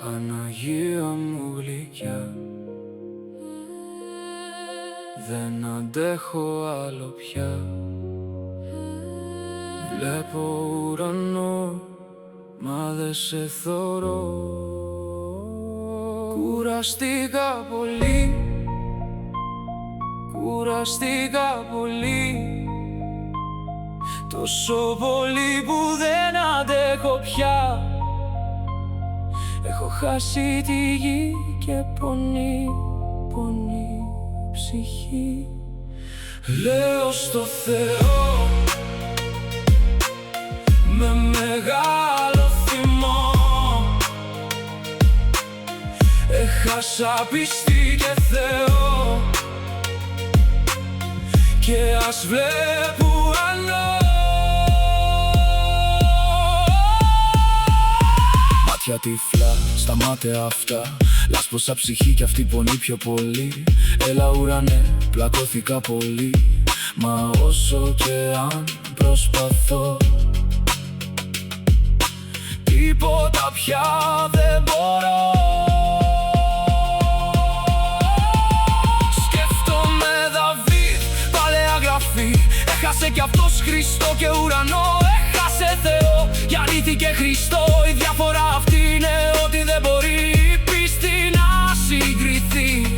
Παναγία μου γλυκιά, δεν αντέχω άλλο πια. Βλέπω ουρανό, μα δεν σε θωρώ. Κουραστήκα πολύ, κουραστήκα πολύ, τόσο πολύ που δεν αντέχω πια. Έχω χάσει τη γη και πονεί, πονεί ψυχή. Λέω στο Θεό με μεγάλο θυμό, έχασα πίστη και Θεό και ας βλέπω ουρανό. Μάτια τυφλά στα μάτια αυτά, λάσποσα ψυχή κι αυτή πονεί πιο πολύ. Έλα ουρανέ, πλακώθηκα πολύ, μα όσο και αν προσπαθώ, τίποτα πια δεν μπορώ. Σκέφτομαι Δαβίδ, παλαιά γραφή, έχασε κι αυτός Χριστό και ουρανό. Έχασε Θεό, γεννήθηκε Χριστό. Η διαφορά αυτή είναι ότι δεν μπορεί η πίστη να συγκριθεί.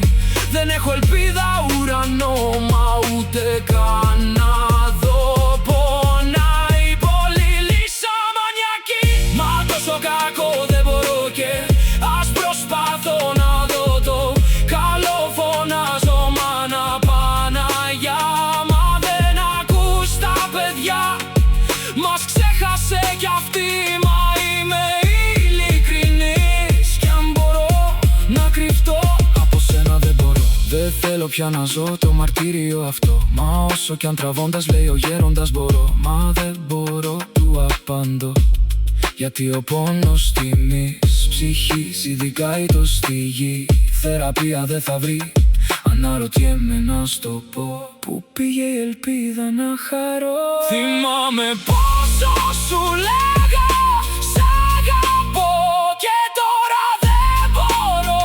Δεν έχω ελπίδα ουρανό, μα ούτε καν να δω. Πονάει πολύ, λύσα μανιακή, μα τόσο κακό δεν μπορώ και ας προσπαθώ να δω το καλό. Φωνάζω μάνα Παναγιά, μα δεν ακούς τα παιδιά. Μας ξέχασε κι αυτή, μα είμαι ειλικρινής, κι αν μπορώ να κρυφτώ από σένα δεν μπορώ. Δεν θέλω πια να ζω το μαρτύριο αυτό, μα όσο κι αν τραβώντας λέει ο γέροντας μπορώ. Μα δεν μπορώ, του απαντώ, γιατί ο πόνος τιμής ψυχής, ειδικά ήτος στη γη, θεραπεία δεν θα βρει. Αναρωτιέμαι να στο πω, πού πήγε η ελπίδα να χαρώ. Θυμάμαι πόσο σου λέγα σ' αγαπώ και τώρα δεν μπορώ.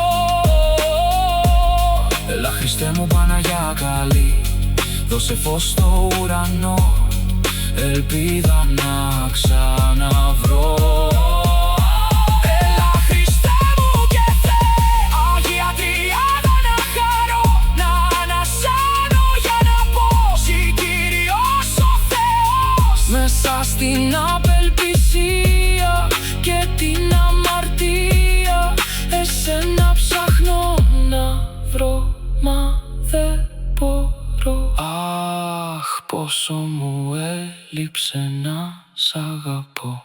Έλα Χριστέ μου Παναγιά καλή, δώσε φως στο ουρανό, ελπίδα να ξαναβρω. Μέσα στην απελπισία και την αμαρτία, εσένα ψάχνω να βρω, μα δεν μπορώ. Αχ, πόσο μου έλειψε να σ' αγαπώ.